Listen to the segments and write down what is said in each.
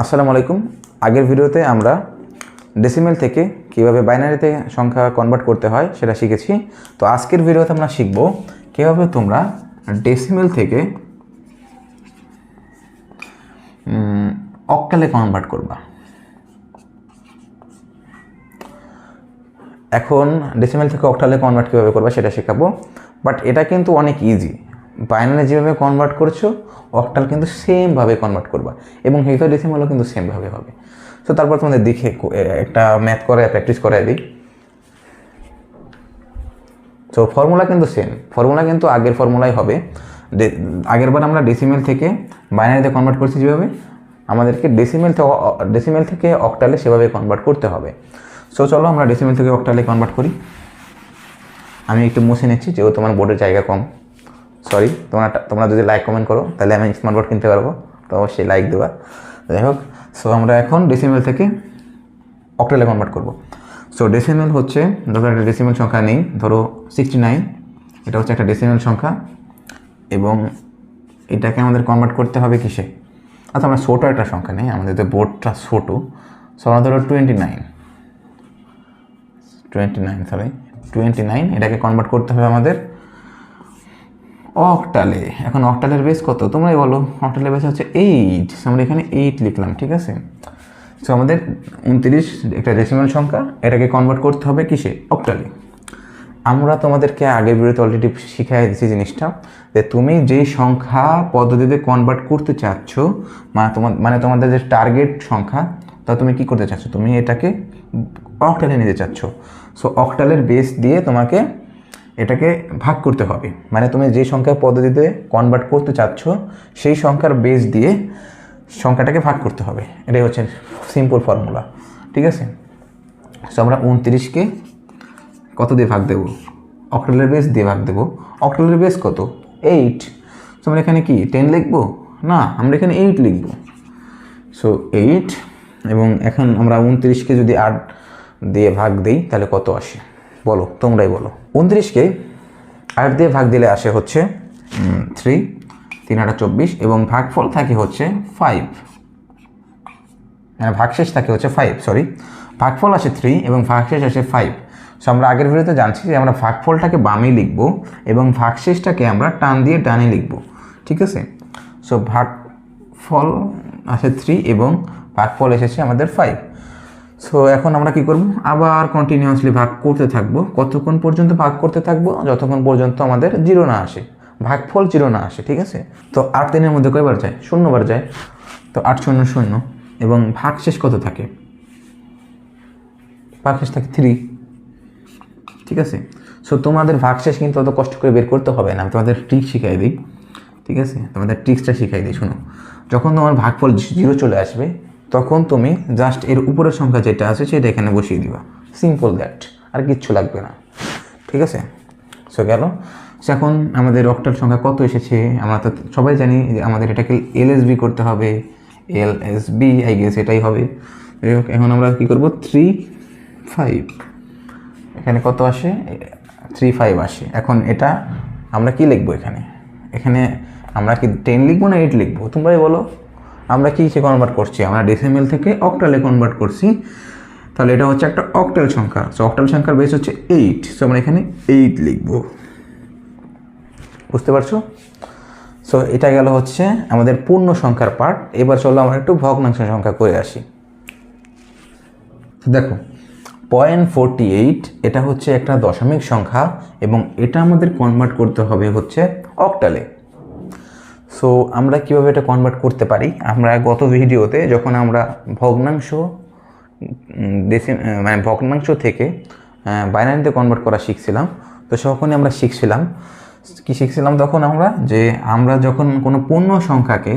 আসসালামু আলাইকুম। আগের ভিডিওতে আমরা ডেসিমেল থেকে কীভাবে বাইনারিতে সংখ্যা কনভার্ট করতে হয় সেটা শিখেছি। তো আজকের ভিডিওতে আমরা শিখব কীভাবে তোমরা ডেসিমেল থেকে অক্টালে কনভার্ট করবা। এখন ডেসিমেল থেকে অক্টালে কনভার্ট কীভাবে করবা সেটা শেখাবো, বাট এটা কিন্তু অনেক ইজি। বাইনারি যেভাবে কনভার্ট করছো অক্টাল কিন্তু সেমভাবে কনভার্ট করবা এবং হেক্সাডেসিমালও কিন্তু সেমভাবে হবে। সো তারপর তোমাদের দেখে একটা ম্যাথ করে প্র্যাকটিস করাই দিই। সো ফর্মুলা কিন্তু সেম, ফর্মুলা কিন্তু আগের ফর্মুলাই হবে। আগেরবার আমরা ডেসিমেল থেকে বাইনারিতে কনভার্ট করছি যেভাবে, আমাদেরকে ডেসিমেল থেকে অক্টালে সেভাবে কনভার্ট করতে হবে। সো চলো আমরা ডেসিমেল থেকে অক্টালে কনভার্ট করি। আমি একটু মুছে নিচ্ছি যেহেতু তোমার বোর্ডের জায়গা কম। সরি, তোমরা যদি লাইক কমেন্ট করো তাহলে আমি স্মার্ট বোর্ড কিনতে পারবো, তো অবশ্যই লাইক দেওয়া। যাই হোক, সো আমরা এখন ডেসিমেল থেকে অক্টালে কনভার্ট করব। সো ডেসিমেল হচ্ছে, ধরো একটা ডেসিমেল সংখ্যা নেই, ধরো 69, এটা হচ্ছে একটা ডেসিমেল সংখ্যা এবং এটাকে আমাদের কনভার্ট করতে হবে কিসে? আচ্ছা, আমরা ছোটো একটা সংখ্যা নেই, আমাদের তো বোর্ডটা ছোটো। সো আমরা ধরো 29, এটাকে কনভার্ট করতে হবে আমাদের অক্টালে। এখন অক্টালের বেস কত তোমরাই বলো? অক্টালের বেস হচ্ছে 8। আমরা এখানে 8 লিখলাম, ঠিক আছে। সো আমাদের 29 একটা ডেসিমাল সংখ্যা, এটাকে কনভার্ট করতে হবে কিসে? অক্টালে। আমরা তোমাদেরকে আগের ভিডিওতে অলরেডি শিখিয়ে দিয়েছি জিনিসটা, যে তুমি যেই সংখ্যা পদ্ধতিতে কনভার্ট করতে চাচ্ছ, তোমাদের যে টার্গেট সংখ্যা, তা তুমি কি করতে চাচ্ছ? তুমি এটাকে অক্টালে নিতে চাচ্ছ। সো অক্টালের বেস দিয়ে তোমাকে এটাকে ভাগ করতে হবে, মানে তুমি যে সংখ্যা পদ্ধতিতে কনভার্ট করতে চাচ্ছ সেই সংখ্যার বেস দিয়ে সংখ্যাটাকে ভাগ করতে হবে। এটাই হচ্ছে সিম্পল ফর্মুলা, ঠিক আছে। সো আমরা 29কে কত দিয়ে ভাগ দেবো? অক্টালের বেস দিয়ে ভাগ দেবো। অক্টালের বেস কত? 8। সো আমরা এখানে কি 10 লিখবো? না, আমরা এখানে 8 লিখবো। সো 8, এবং এখন আমরা 29কে যদি 8 দিয়ে ভাগ দিই তাহলে কত আসে বলো? তোমরাই বলো। 29কে 8 দিয়ে ভাগ দিলে আসে হচ্ছে 3, 3 8 24, এবং ভাগফল থাকে হচ্ছে 5, মানে ভাগশেষ থাকে হচ্ছে 5, সরি, ভাগফল আসে 3 এবং ভাগশেষ আসে 5। সো আমরা আগের ভিডিওতে জানছি যে আমরা ভাগফলটাকে বামে লিখব এবং ভাগশেষটাকে আমরা টান দিয়ে ডানে লিখব, ঠিক আছে। সো ভাগফল আসে 3 এবং ভাগফল এসেছে আমাদের 5। সো এখন আমরা কি করব? আবার কন্টিনিউয়াসলি ভাগ করতে থাকবো। কতক্ষণ পর্যন্ত ভাগ করতে থাকবো? যতক্ষণ পর্যন্ত আমাদের 0 না আসে, ভাগফল 0 না আসে, ঠিক আছে। তো 8 দিনের মধ্যে কয়বার যায়? 0 বার যায়। তো 8 0 0, এবং ভাগশেষ কত থাকে? ভাগশেষ থাকে 3, ঠিক আছে। সো তোমাদের ভাগশেষ কিন্তু অত কষ্ট করে বের করতে হবে না, আমি তোমাদের ট্রিক শিখাই দিই, ঠিক আছে। তোমাদের ট্রিক্সটা শিখাই দিই, শোনো। যখন তোমার ভাগফল 0 চলে আসবে তখন তুমি জাস্ট এর উপরের সংখ্যা যেটা আছে সেটা এখানে বসিয়ে দিবা, সিম্পল দ্যাট, আর কিচ্ছু লাগবে না, ঠিক আছে। সো গেল। সো এখন আমাদের অক্টাল সংখ্যা কত এসেছে? আমরা তো সবাই জানি যে আমাদের এটাকে LSB করতে হবে, LSB আই গেস এটাই হবে। এখন আমরা কি করব? 3 5, এখানে কত আসে? 3 5 আসে। এখন এটা আমরা কি লিখবো? এখানে আমরা কি 10 লিখবো না 8 লিখবো? তোমরাই বলো। আমরা কি কনভার্ট করছি? আমরা ডেসিমেল থেকে অক্টালে কনভার্ট করছি, তাহলে এটা হচ্ছে একটা অক্টাল সংখ্যা। সো অক্টাল সংখ্যার বেস হচ্ছে 8, সো আমরা এখানে 8 লিখবো, বুঝতে পারছো? সো এটা গেল হচ্ছে আমাদের পূর্ণ সংখ্যার পার্ট। এবার চলো আমরা একটু ভগ্নাংশ সংখ্যা করে আসি। দেখো 0.48 এটা হচ্ছে একটা দশমিক সংখ্যা এবং এটা আমাদের কনভার্ট করতে হবে হচ্ছে অক্টালে। সো আমরা কীভাবে এটা কনভার্ট করতে পারি? আমরা গত ভিডিওতে যখন আমরা ভগ্নাংশ থেকে বাইনারিতে কনভার্ট করা শিখছিলাম, তো তখনই আমরা শিখছিলাম তখন আমরা যখন কোনো পূর্ণ সংখ্যাকে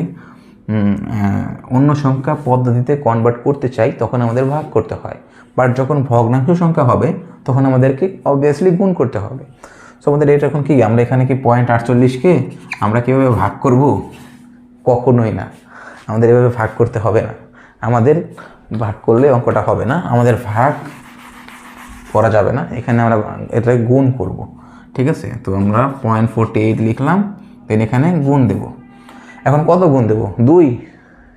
অন্য সংখ্যা পদ্ধতিতে কনভার্ট করতে চাই তখন আমাদের ভাগ করতে হয়, বাট যখন ভগ্নাংশ সংখ্যা হবে তখন আমাদেরকে অবভিয়াসলি গুণ করতে হবে। সো আমাদের এটা এখন কি, আমরা এখানে কি 0.48কে আমরা কীভাবে ভাগ করব? কখনোই না, আমাদের এভাবে ভাগ করতে হবে না। আমাদের ভাগ করলে অঙ্কটা হবে না, আমাদের ভাগ করা যাবে না, এখানে আমরা এটাকে গুণ করব, ঠিক আছে। তো আমরা 0.48 লিখলাম, দেন এখানে গুণ দেব। এখন কত গুণ দেব? 2,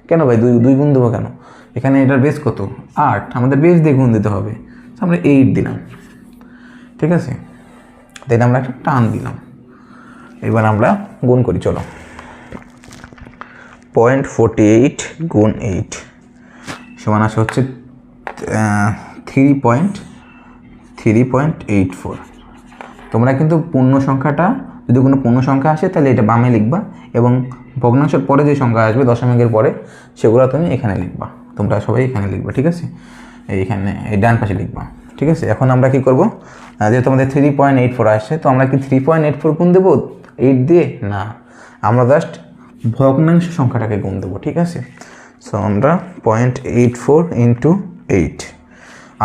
কেন ভাই দুই দুই গুণ দেবো কেন? এখানে এটার বেস কত? 8, আমাদের বেস দিয়ে গুণ দিতে হবে। আমরা 8 দিলাম, ঠিক আছে। দেন আমরা একটা টান দিলাম। এবার আমরা গুণ করি, চলো। 0.48 গুণ 8 সমান আসে হচ্ছে 3.84। তোমরা কিন্তু পূর্ণ সংখ্যাটা, যদি কোনো পূর্ণ সংখ্যা আসে তাহলে এটা বামে লিখবা, এবং ভগ্নাংশের পরে যে সংখ্যা আসবে দশমিকের পরে সেগুলো তুমি এখানে লিখবা। তোমরা সবাই এখানে লিখবা, ঠিক আছে, এইখানে এই ডান পাশে লিখবা, ঠিক আছে। এখন আমরা কি করব, যেহেতু আমাদের 3.84 আসছে, তো আমরা কি 3.84 গুণ দেবো 8 দিয়ে? না, আমরা জাস্ট ভগ্নাংশ সংখ্যাটাকে গুণ দেবো, ঠিক আছে। সো আমরা 0.84 ইন্টু 8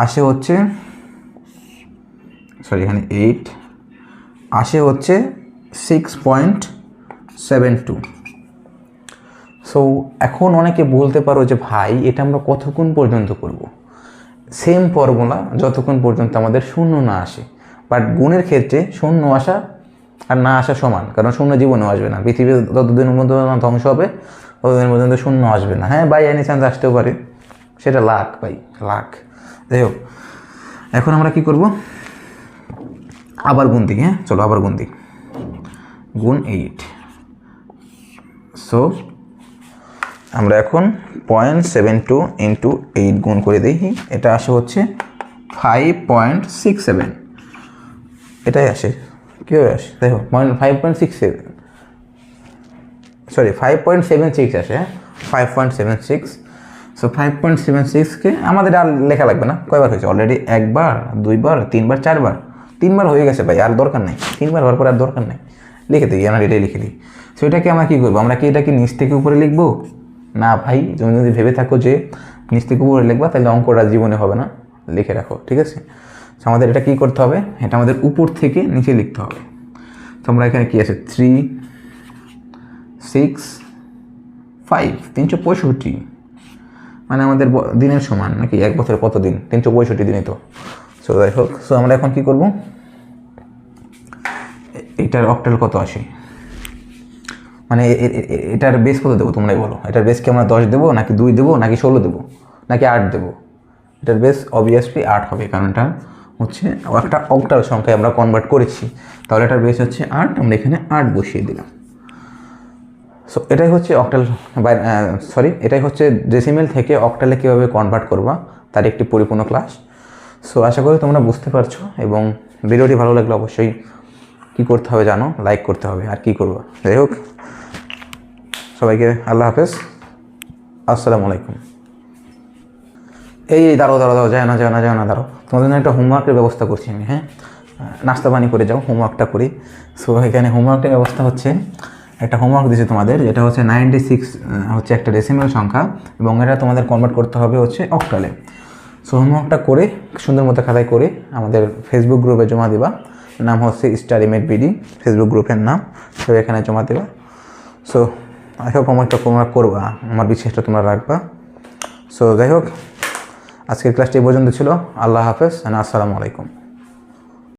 আসে হচ্ছে, সরি এখানে 8 আসে হচ্ছে 6.72। সো এখন অনেকে বলতে পারো যে ভাই এটা আমরা কতক্ষণ পর্যন্ত করব? সেম ফর্মুলা, যতক্ষণ পর্যন্ত আমাদের শূন্য না আসে। বাট গুণের ক্ষেত্রে শূন্য আসা আর না আসা সমান, কারণ শূন্য জীবনেও আসবে না। পৃথিবী যতদিনের মধ্যে ধ্বংস হবে ততদিনের পর্যন্ত শূন্য আসবে না। হ্যাঁ, বাই এনি চান্স আসতেও পারে, সেটা লাখ ভাই, লাখ। যাই হোক, এখন আমরা কি করব, আবার গুণ দিই। হ্যাঁ চলো, আবার গুণ দিই, গুণ 8। সো আমরা এখন 0.72 ইন্টু 8 গুণ করে দিই, এটা আসে হচ্ছে 5.67। এটাই আসে, কীভাবে আসে দেখো, 5.67, সরি 5.76 আসে। হ্যাঁ 5.76। সো 5.76কে আমাদের আর লেখা লাগবে না। কয়বার হয়েছে অলরেডি? একবার, দুইবার, তিনবার, চারবার। 3বার হয়ে গেছে ভাই, আর দরকার নেই। 3বার হওয়ার পর আর দরকার নেই, লিখে দিই, আমরা এটাই লিখে দিই। সো এটাকে আমরা কী করবো, আমরা কি এটাকে নিচ থেকে উপরে লিখবো? না ভাই, তুমি যদি ভেবে থাকো যে নিচ থেকে উপরে লিখবা তাহলে অঙ্কটা জীবনে হবে না, লিখে রাখো, ঠিক আছে। তো আমাদের এটা কী করতে হবে, এটা আমাদের উপর থেকে নিচে লিখতে হবে। তো আমরা এখানে কী আছে, 3, 6, 5, 365, মানে আমাদের দিনের সমান নাকি? এক বছরে কত দিন? 365 দিনই তো। সো যাই হোক, সো আমরা এখন কী করবো, এটার অক্টাল কত আসে, মানে এটার বেস কত দেবো তোমরাই বলো। এটার বেস কি আমরা 10 দেবো, নাকি 2 দেবো, নাকি 16 দেবো, নাকি 8 দেবো? এটার বেস অবভিয়াসলি 8 হবে, কারণ এটা হচ্ছে একটা অক্টাল সংখ্যায় আমরা কনভার্ট করেছি। তাহলে এটার বেস হচ্ছে 8, আমরা এখানে 8 বসিয়ে দিলাম। সো এটাই হচ্ছে অক্টাল, এটাই হচ্ছে ডেসিমেল থেকে অক্টালে কীভাবে কনভার্ট করবা তার একটি পরিপূর্ণ ক্লাস। সো আশা করি তোমরা বুঝতে পারছো, এবং ভিডিওটি ভালো লাগলে অবশ্যই কী করতে হবে জানো, লাইক করতে হবে, আর কী করবো। যাই হোক, সবাইকে আল্লাহ হাফেজ, আসসালামু আলাইকুম। এই দাঁড়ো, যায় না, দাঁড়ো, তোমাদের জন্য একটা হোমওয়ার্কের ব্যবস্থা করছি আমি। হ্যাঁ, নাস্তা পানি করে যাও, হোমওয়ার্কটা করি। সো এখানে হোমওয়ার্কের ব্যবস্থা হচ্ছে, একটা হোমওয়ার্ক দিয়েছে তোমাদের, যেটা হচ্ছে 96 হচ্ছে একটা ডেসিমেল সংখ্যা, এবং এটা তোমাদের কনভার্ট করতে হবে হচ্ছে অক্টালে। সো হোমওয়ার্কটা করে সুন্দর মতো খাতায় করে আমাদের ফেসবুক গ্রুপে জমা দিবা। নাম হচ্ছে স্টার ইমেট বিডি, ফেসবুক গ্রুপের নাম। তো এখানে জমা দেবা। সো আই হোপ হোমওয়ার্কটা তোমরা করবা, আমার বিশ্বাসটা তোমরা রাখবা। সো যাই হোক, আজকের ক্লাসটি এই পর্যন্ত ছিল। আল্লাহ হাফেজ, আসসালামু আলাইকুম।